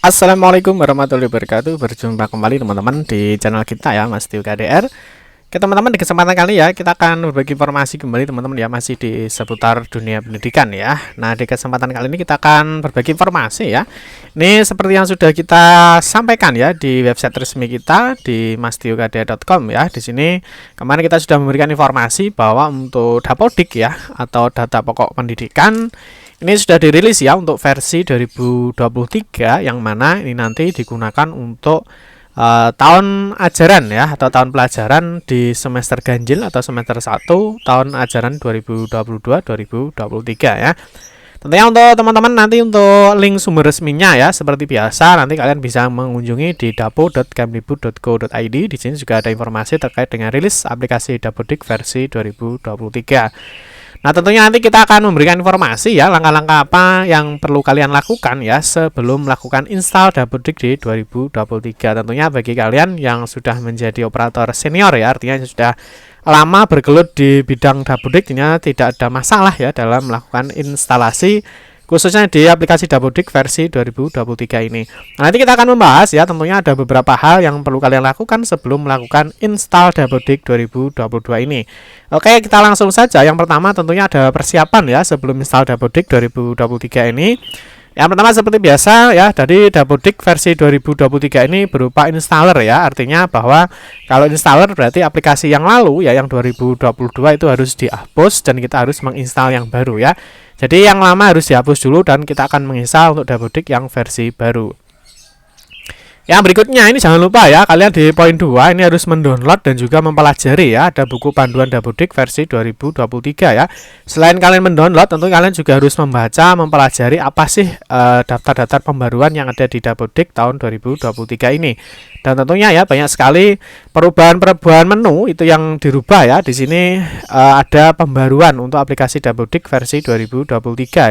Assalamualaikum warahmatullahi wabarakatuh. Berjumpa kembali teman-teman di channel kita ya, Mas Tio KDR. Oke teman-teman, di kesempatan kali ya kita akan berbagi informasi kembali teman-teman ya, masih di seputar dunia pendidikan ya. Nah, di kesempatan kali ini kita akan berbagi informasi ya. Ini seperti yang sudah kita sampaikan ya di website resmi kita di mastiokdr.com ya. Di sini kemarin kita sudah memberikan informasi bahwa untuk Dapodik ya, atau data pokok pendidikan, ini sudah dirilis ya untuk versi 2023, yang mana ini nanti digunakan untuk tahun ajaran ya, atau tahun pelajaran di semester ganjil atau semester 1 tahun ajaran 2022-2023 ya. Tentunya untuk teman-teman nanti untuk link sumber resminya ya, seperti biasa nanti kalian bisa mengunjungi di dapo.kemdikbud.go.id. Di sini juga ada informasi terkait dengan rilis aplikasi Dapodik versi 2023. Nah, tentunya nanti kita akan memberikan informasi ya, langkah-langkah apa yang perlu kalian lakukan ya sebelum melakukan install Dapodik di 2023. Tentunya bagi kalian yang sudah menjadi operator senior ya, artinya sudah lama bergelut di bidang Dapodik, tidak ada masalah ya dalam melakukan instalasi khususnya di aplikasi Dapodik versi 2023 ini. Nah, nanti kita akan membahas ya, tentunya ada beberapa hal yang perlu kalian lakukan sebelum melakukan install Dapodik 2022 ini. Oke, kita langsung saja. Yang pertama tentunya ada persiapan ya sebelum install Dapodik 2023 ini. Yang pertama seperti biasa ya, dari Dapodik versi 2023 ini berupa installer ya. Artinya bahwa kalau installer berarti aplikasi yang lalu ya, yang 2022 itu harus dihapus dan kita harus menginstal yang baru ya. Jadi yang lama harus dihapus dulu dan kita akan menginstal untuk Dapodik yang versi baru. Yang berikutnya ini jangan lupa ya, kalian di poin 2 ini harus mendownload dan juga mempelajari ya, ada buku panduan Dapodik versi 2023 ya. Selain kalian mendownload, tentu kalian juga harus membaca, mempelajari apa sih daftar-daftar pembaruan yang ada di Dapodik tahun 2023 ini. Dan tentunya ya banyak sekali perubahan-perubahan menu itu yang dirubah ya. Di sini ada pembaruan untuk aplikasi Dapodik versi 2023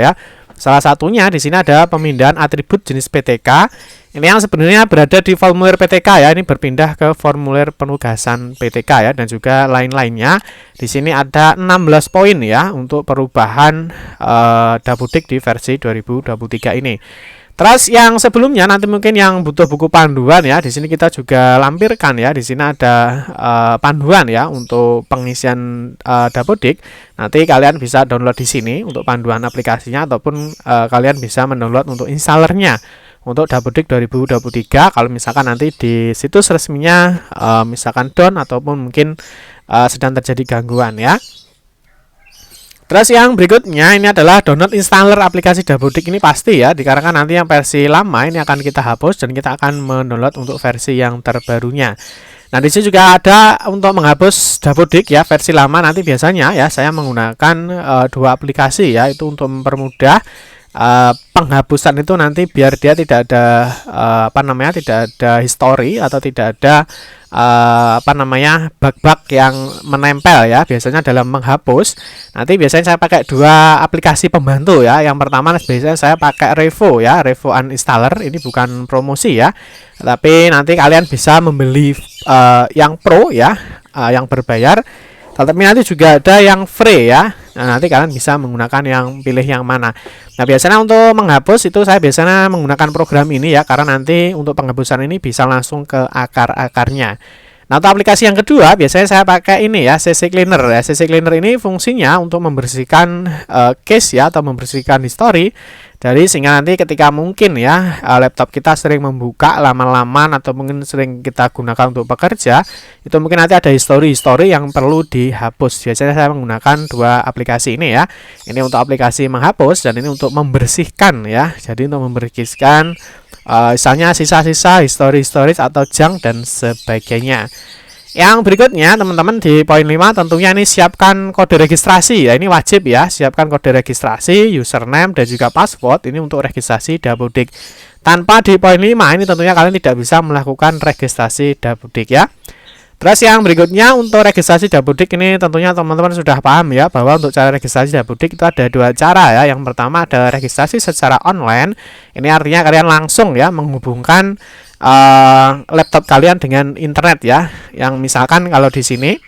ya. Salah satunya di sini ada pemindahan atribut jenis PTK. Ini yang sebenarnya berada di formulir PTK ya, ini berpindah ke formulir penugasan PTK ya, dan juga lain-lainnya. Di sini ada 16 poin ya untuk perubahan Dapodik di versi 2023 ini. Terus yang sebelumnya nanti mungkin yang butuh buku panduan ya, di sini kita juga lampirkan ya. Di sini ada panduan ya untuk pengisian Dapodik. Nanti kalian bisa download di sini untuk panduan aplikasinya, ataupun kalian bisa mendownload untuk installernya untuk Dapodik 2023. Kalau misalkan nanti di situs resminya misalkan down ataupun mungkin sedang terjadi gangguan ya. Terus yang berikutnya ini adalah download installer aplikasi Dapodik. Ini pasti ya, dikarenakan nanti yang versi lama ini akan kita hapus dan kita akan mendownload untuk versi yang terbarunya. Nah, di sini juga ada untuk menghapus Dapodik ya versi lama. Nanti biasanya ya saya menggunakan dua aplikasi ya, itu untuk mempermudah penghapusan itu nanti, biar dia tidak ada tidak ada history atau tidak ada bug-bug yang menempel ya. Biasanya dalam menghapus nanti biasanya saya pakai dua aplikasi pembantu ya. Yang pertama biasanya saya pakai Revo ya, Revo Uninstaller. Ini bukan promosi ya, tapi nanti kalian bisa membeli yang pro ya, yang berbayar. Tapi nanti juga ada yang free ya. Nah, nanti kalian bisa menggunakan yang pilih yang mana. Nah, biasanya untuk menghapus itu saya biasanya menggunakan program ini ya, karena nanti untuk penghapusan ini bisa langsung ke akar-akarnya. Nah, untuk aplikasi yang kedua biasanya saya pakai ini ya, CC Cleaner ya. CC Cleaner ini fungsinya untuk membersihkan case ya, atau membersihkan history dari, sehingga nanti ketika mungkin ya laptop kita sering membuka lama-lama atau mungkin sering kita gunakan untuk bekerja, itu mungkin nanti ada history yang perlu dihapus. Biasanya saya menggunakan dua aplikasi ini ya. Ini untuk aplikasi menghapus dan ini untuk membersihkan ya. Jadi untuk membersihkan misalnya sisa-sisa history atau junk dan sebagainya. Yang berikutnya teman-teman di poin 5 tentunya ini siapkan kode registrasi ya, ini wajib ya, siapkan kode registrasi, username dan juga password ini untuk registrasi Dapodik. Tanpa di poin 5 ini tentunya kalian tidak bisa melakukan registrasi Dapodik ya. Terus yang berikutnya untuk registrasi Dapodik ini tentunya teman-teman sudah paham ya, bahwa untuk cara registrasi Dapodik itu ada dua cara ya. Yang pertama ada registrasi secara online. Ini artinya kalian langsung ya menghubungkan laptop kalian dengan internet ya. Yang misalkan kalau di sini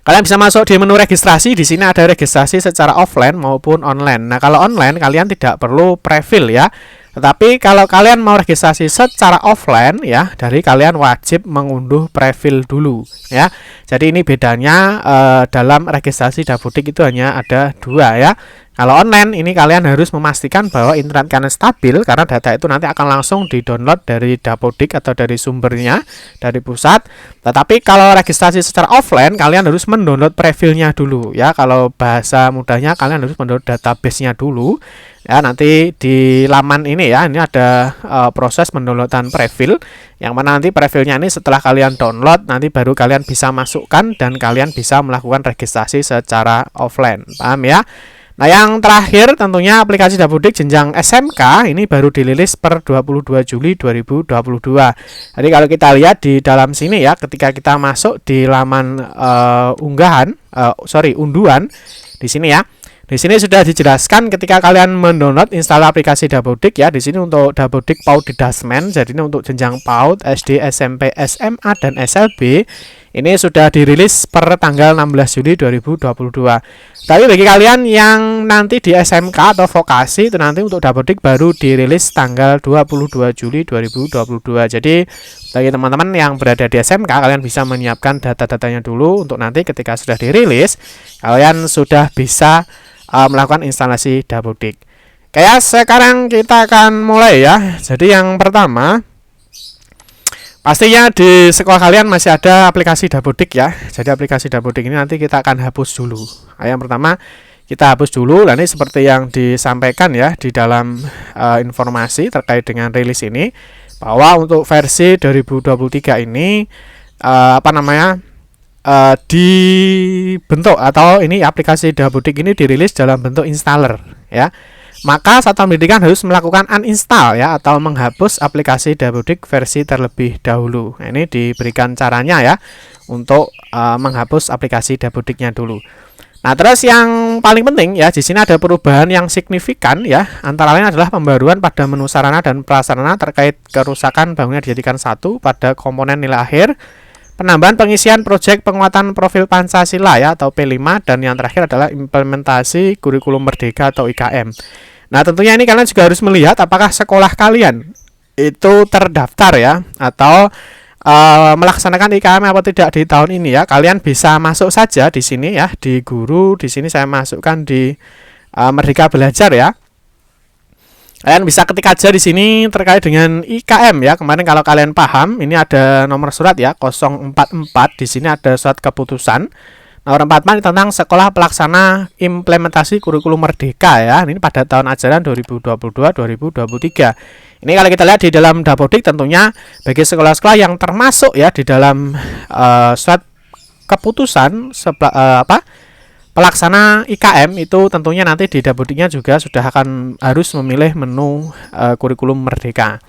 kalian bisa masuk di menu registrasi, di sini ada registrasi secara offline maupun online. Nah, kalau online kalian tidak perlu prefill ya. Tetapi kalau kalian mau registrasi secara offline ya, dari kalian wajib mengunduh prefil dulu ya. Jadi ini bedanya dalam registrasi Dapodik itu hanya ada dua ya. Kalau online ini kalian harus memastikan bahwa internet kalian stabil, karena data itu nanti akan langsung di-download dari Dapodik atau dari sumbernya dari pusat. Tetapi kalau registrasi secara offline kalian harus mendownload prefilnya dulu ya. Kalau bahasa mudahnya kalian harus mendownload database-nya dulu. Ya, nanti di laman ini ya, ini ada proses mendownloadan prefil, yang mana nanti prefilnya ini setelah kalian download nanti baru kalian bisa masukkan dan kalian bisa melakukan registrasi secara offline. Paham ya? Nah, yang terakhir tentunya aplikasi Dapodik jenjang SMK ini baru dirilis per 22 Juli 2022. Jadi kalau kita lihat di dalam sini ya, ketika kita masuk di laman unduhan di sini ya. Di sini sudah dijelaskan ketika kalian mendownload install aplikasi Dapodik ya. Di sini untuk Dapodik PAUD Didasmen, jadi ini untuk jenjang PAUD, SD, SMP, SMA dan SLB. Ini sudah dirilis per tanggal 16 Juli 2022. Tapi bagi kalian yang nanti di SMK atau vokasi itu nanti untuk Dapodik baru dirilis tanggal 22 Juli 2022. Jadi bagi teman-teman yang berada di SMK, kalian bisa menyiapkan data-datanya dulu untuk nanti ketika sudah dirilis kalian sudah bisa melakukan instalasi Dapodik. Kayak sekarang kita akan mulai ya. Jadi yang pertama, pastinya di sekolah kalian masih ada aplikasi Dapodik ya. Jadi aplikasi Dapodik ini nanti kita akan hapus dulu. Yang pertama kita hapus dulu. Nah, ini seperti yang disampaikan ya di dalam informasi terkait dengan rilis ini, bahwa untuk versi 2023 ini dibentuk atau ini aplikasi Dapodik ini dirilis dalam bentuk installer ya. Maka Satuan Pendidikan harus melakukan uninstall ya, atau menghapus aplikasi Dapodik versi terlebih dahulu. Nah, ini diberikan caranya ya untuk menghapus aplikasi Dapodiknya dulu. Nah, terus yang paling penting ya, di sini ada perubahan yang signifikan ya. Antara lain adalah pembaruan pada menu sarana dan prasarana terkait kerusakan bangunan dijadikan satu pada komponen nilai akhir. Penambahan pengisian proyek penguatan profil Pancasila ya, atau P5, dan yang terakhir adalah implementasi kurikulum merdeka atau IKM. Nah, tentunya ini kalian juga harus melihat apakah sekolah kalian itu terdaftar ya, atau melaksanakan IKM apa tidak di tahun ini ya. Kalian bisa masuk saja di sini ya, di guru. Di sini saya masukkan di Merdeka Belajar ya. Kalian bisa ketik aja di sini terkait dengan IKM ya. Kemarin kalau kalian paham, ini ada nomor surat ya, 044. Di sini ada surat keputusan. Nomor 44 tentang Sekolah Pelaksana Implementasi Kurikulum Merdeka ya. Ini pada tahun ajaran 2022-2023. Ini kalau kita lihat di dalam Dapodik, tentunya bagi sekolah-sekolah yang termasuk ya di dalam surat keputusan pelaksana IKM itu, tentunya nanti di Dapodiknya juga sudah akan harus memilih menu kurikulum merdeka.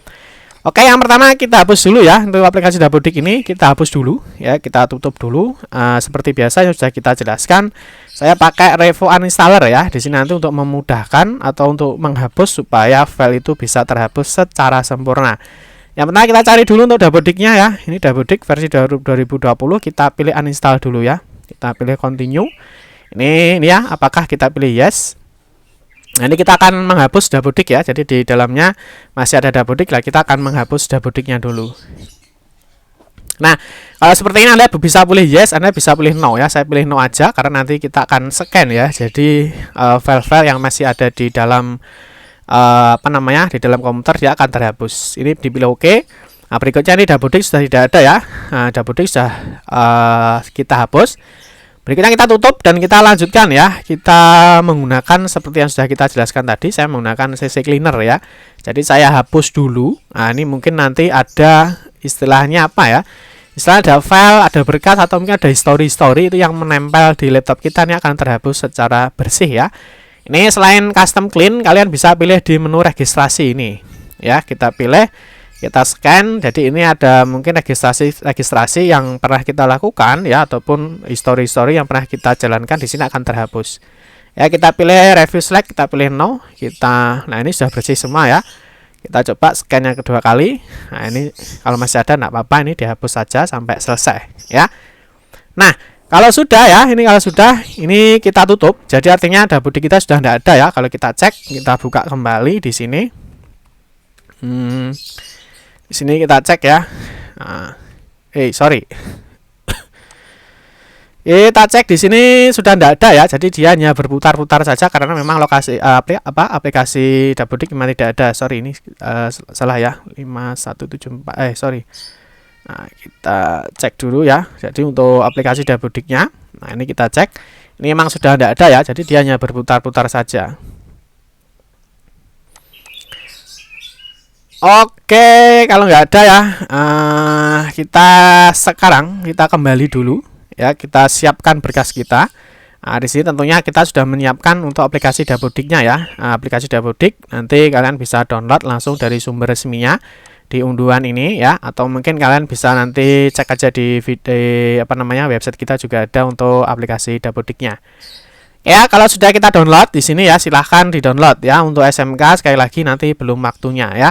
Oke, yang pertama kita hapus dulu ya. Untuk aplikasi Dapodik ini kita hapus dulu ya, kita tutup dulu. Seperti biasa yang sudah kita jelaskan, saya pakai Revo Uninstaller ya. Di sini nanti untuk memudahkan atau untuk menghapus supaya file itu bisa terhapus secara sempurna. Yang pertama kita cari dulu untuk Dapodiknya ya. Ini Dapodik versi 2020, kita pilih uninstall dulu ya. Kita pilih continue. Ini ya, apakah kita pilih yes? Nah, ini kita akan menghapus Dapodik ya. Jadi di dalamnya masih ada Dapodik lah, kita akan menghapus Dapodiknya dulu. Nah, kalau seperti ini Anda bisa pilih yes, Anda bisa pilih no ya. Saya pilih no aja karena nanti kita akan scan ya. Jadi file-file yang masih ada di dalam di dalam komputer dia akan terhapus. Ini dipilih oke. Nah, berikutnya ini Dapodik sudah tidak ada ya. Nah, Dapodik sudah kita hapus. Berikutnya kita tutup dan kita lanjutkan ya. Kita menggunakan seperti yang sudah kita jelaskan tadi, saya menggunakan CC Cleaner ya. Jadi saya hapus dulu. Nah, ini mungkin nanti ada istilahnya apa ya? Istilah ada file, ada berkas, atau mungkin ada history itu yang menempel di laptop kita, ini akan terhapus secara bersih ya. Ini selain custom clean, kalian bisa pilih di menu registrasi ini. Ya, kita pilih, kita scan. Jadi ini ada mungkin registrasi yang pernah kita lakukan ya, ataupun history yang pernah kita jalankan, di sini akan terhapus. Ya, kita pilih review select, kita pilih no. Nah, ini sudah bersih semua ya. Kita coba scan yang kedua kali. Nah, ini kalau masih ada enggak apa-apa, ini dihapus saja sampai selesai ya. Nah, kalau sudah ya, ini kita tutup. Jadi artinya Dapodik kita sudah tidak ada ya. Kalau kita cek, kita buka kembali di sini. Di sini kita cek ya. Nah, sorry. Kita cek di sini sudah tidak ada ya, jadi dia hanya berputar-putar saja karena memang lokasi aplikasi Dapodik memang tidak ada. Sorry, ini salah ya, 5174. Sorry. Nah, kita cek dulu ya. Jadi untuk aplikasi Dabodiknya, nah ini kita cek. Ini memang sudah tidak ada ya, jadi dia hanya berputar-putar saja. Oke, kalau nggak ada ya, kita kembali dulu. Ya, kita siapkan berkas kita. Nah, di sini tentunya kita sudah menyiapkan untuk aplikasi Dabodiknya ya. Aplikasi Dapodik nanti kalian bisa download langsung dari sumber resminya di unduhan ini ya, atau mungkin kalian bisa nanti cek aja di video website kita juga ada untuk aplikasi Dabodiknya. Ya, kalau sudah kita download di sini ya, silahkan di-download ya. Untuk SMK sekali lagi nanti belum waktunya ya.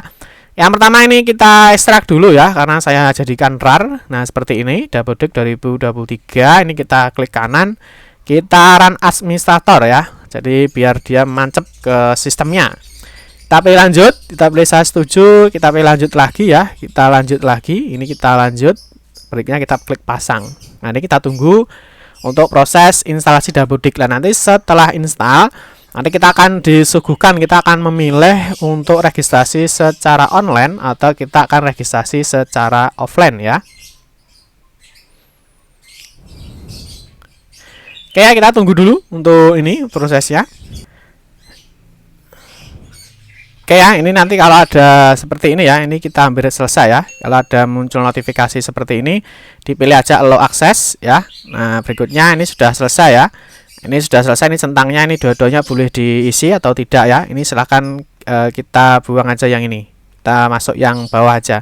Yang pertama ini kita ekstrak dulu ya, karena saya jadikan RAR. Nah, seperti ini, Dapodik 2023. Ini kita klik kanan, kita run administrator ya. Jadi biar dia mancep ke sistemnya. Kita pilih lanjut, kita pilih saya setuju, kita pilih lanjut lagi ya. Kita lanjut lagi, ini kita lanjut. Berikutnya kita klik pasang. Nah, ini kita tunggu untuk proses instalasi Dapodik. Nah, nanti setelah install, nanti kita akan disuguhkan, kita akan memilih untuk registrasi secara online atau kita akan registrasi secara offline ya. Oke ya, kita tunggu dulu untuk ini prosesnya. Oke ya, ini nanti kalau ada seperti ini ya, ini kita hampir selesai ya. Kalau ada muncul notifikasi seperti ini, dipilih aja allow access ya. Nah, berikutnya ini sudah selesai ya. Ini sudah selesai, ini centangnya ini dua-duanya boleh diisi atau tidak ya. Ini silahkan kita buang aja yang ini. Kita masuk yang bawah aja.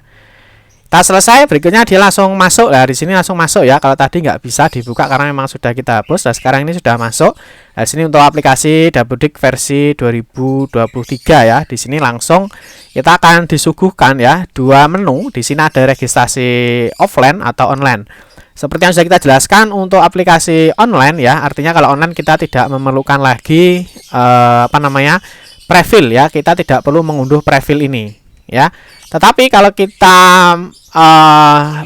Kita selesai, berikutnya dia langsung masuk. Nah, di sini langsung masuk ya. Kalau tadi nggak bisa dibuka karena memang sudah kita hapus. Nah, sekarang ini sudah masuk. Nah, di sini untuk aplikasi Dapodik versi 2023 ya. Di sini langsung kita akan disuguhkan ya dua menu. Di sini ada registrasi offline atau online. Seperti yang sudah kita jelaskan untuk aplikasi online ya, artinya kalau online kita tidak memerlukan lagi prefil ya, kita tidak perlu mengunduh prefil ini ya. Tetapi kalau kita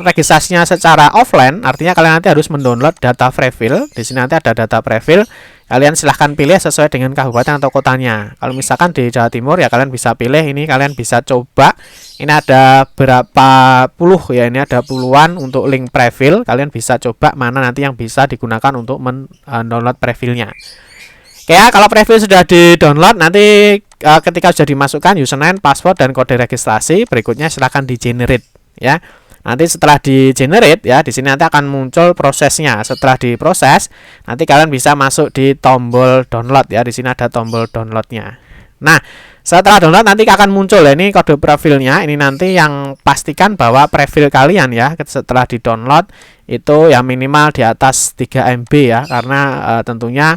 registrasinya secara offline, artinya kalian nanti harus mendownload data prefil. Di sini nanti ada data prefil. Kalian silahkan pilih sesuai dengan kabupaten atau kotanya. Kalau misalkan di Jawa Timur ya kalian bisa pilih ini, kalian bisa coba. Ini ada berapa puluh ya, ini ada puluhan untuk link prefil. Kalian bisa coba mana nanti yang bisa digunakan untuk mendownload prefilnya. Oke ya, kalau prefil sudah di-download, nanti ketika sudah dimasukkan username, password, dan kode registrasi, berikutnya silahkan di-generate ya. Nanti setelah di-generate ya, di sini nanti akan muncul prosesnya. Setelah diproses, nanti kalian bisa masuk di tombol download ya. Di sini ada tombol downloadnya. Nah, setelah download nanti akan muncul ya, ini kode profilnya. Ini nanti yang pastikan bahwa profil kalian ya setelah di-download itu ya minimal di atas 3 MB ya, karena tentunya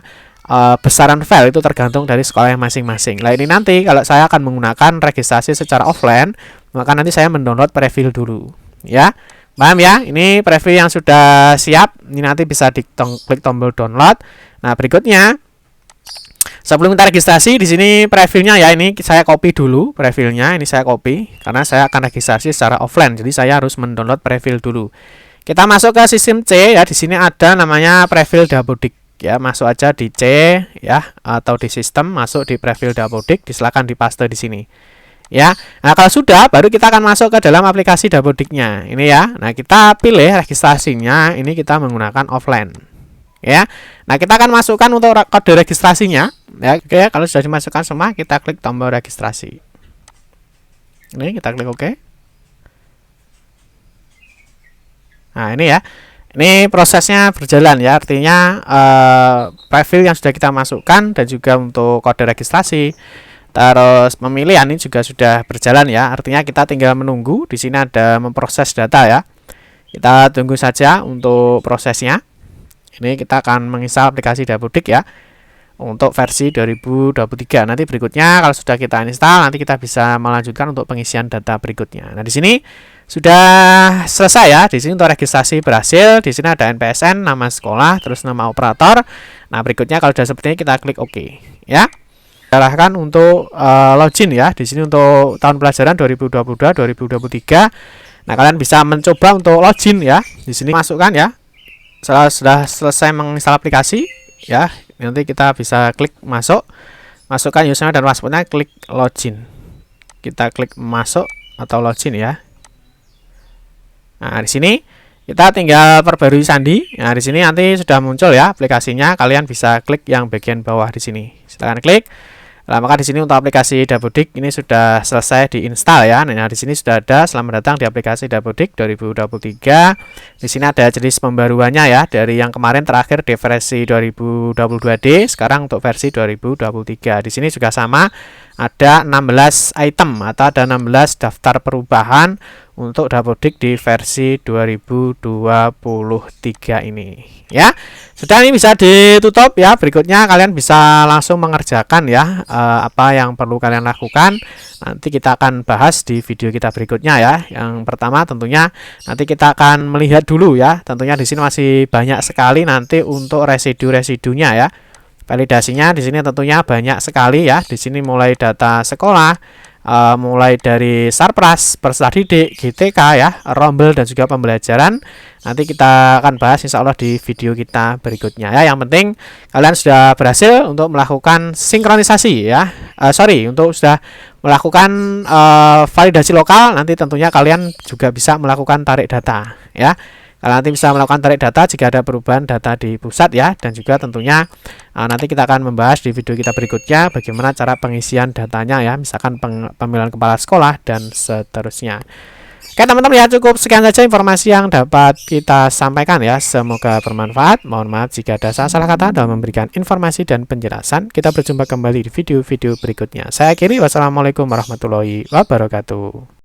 besaran file itu tergantung dari sekolah yang masing-masing. Nah, ini nanti kalau saya akan menggunakan registrasi secara offline, maka nanti saya mendownload prefil dulu. Ya, paham ya? Ini preview yang sudah siap. Ini nanti bisa diklik tombol download. Nah, berikutnya sebelum kita registrasi di sini previewnya ya, ini saya copy dulu previewnya. Ini saya copy karena saya akan registrasi secara offline. Jadi saya harus mendownload preview dulu. Kita masuk ke sistem C ya. Di sini ada namanya preview Dapodik ya. Masuk aja di C ya, atau di sistem, masuk di preview Dapodik. Silakan dipaste di sini. Ya, nah kalau sudah baru kita akan masuk ke dalam aplikasi Dapodiknya ini ya. Nah, kita pilih registrasinya, ini kita menggunakan offline ya. Nah, kita akan masukkan untuk kode registrasinya ya. Oke, kalau sudah dimasukkan semua, kita klik tombol registrasi. Ini kita klik OK. Nah, ini ya, ini prosesnya berjalan ya, artinya profil yang sudah kita masukkan dan juga untuk kode registrasi terus pemilihan ini juga sudah berjalan ya. Artinya kita tinggal menunggu. Di sini ada memproses data ya. Kita tunggu saja untuk prosesnya. Ini kita akan menginstal aplikasi Dapodik ya untuk versi 2023. Nanti berikutnya kalau sudah kita install, nanti kita bisa melanjutkan untuk pengisian data berikutnya. Nah, di sini sudah selesai ya. Di sini untuk registrasi berhasil. Di sini ada NPSN, nama sekolah, terus nama operator. Nah, berikutnya kalau sudah seperti ini kita klik OK ya. Arahkan untuk login ya. Di sini untuk tahun pelajaran 2022-2023. Nah, kalian bisa mencoba untuk login ya. Di sini masukkan ya. Setelah sudah selesai menginstal aplikasi ya, nanti kita bisa klik masuk. Masukkan username dan passwordnya, klik login. Kita klik masuk atau login ya. Nah, di sini kita tinggal perbarui sandi. Nah, di sini nanti sudah muncul ya aplikasinya. Kalian bisa klik yang bagian bawah di sini. Silakan klik. Nah, maka di sini untuk aplikasi Dapodik ini sudah selesai diinstal ya. Nah, di sini sudah ada. Selamat datang di aplikasi Dapodik 2023. Di sini ada jenis pembaruannya ya. Dari yang kemarin terakhir di versi 2022D, sekarang untuk versi 2023. Di sini juga sama, ada 16 item atau ada 16 daftar perubahan untuk Dapodik di versi 2023 ini ya. Sudah, ini bisa ditutup ya. Berikutnya kalian bisa langsung mengerjakan ya apa yang perlu kalian lakukan. Nanti kita akan bahas di video kita berikutnya ya. Yang pertama tentunya nanti kita akan melihat dulu ya. Tentunya di sini masih banyak sekali nanti untuk residu-residunya ya. Validasinya di sini tentunya banyak sekali ya. Di sini mulai data sekolah, mulai dari Sarpras, peserta didik, GTK ya, rombel dan juga pembelajaran. Nanti kita akan bahas insya Allah di video kita berikutnya ya. Yang penting kalian sudah berhasil untuk melakukan sinkronisasi ya. Untuk sudah melakukan validasi lokal. Nanti tentunya kalian juga bisa melakukan tarik data ya. Kalian nanti bisa melakukan tarik data jika ada perubahan data di pusat ya. Dan juga tentunya nanti kita akan membahas di video kita berikutnya bagaimana cara pengisian datanya ya. Misalkan pemilihan kepala sekolah dan seterusnya. Oke teman-teman ya, cukup sekian saja informasi yang dapat kita sampaikan ya. Semoga bermanfaat. Mohon maaf jika ada salah kata dalam memberikan informasi dan penjelasan. Kita berjumpa kembali di video-video berikutnya. Saya akhiri, wassalamualaikum warahmatullahi wabarakatuh.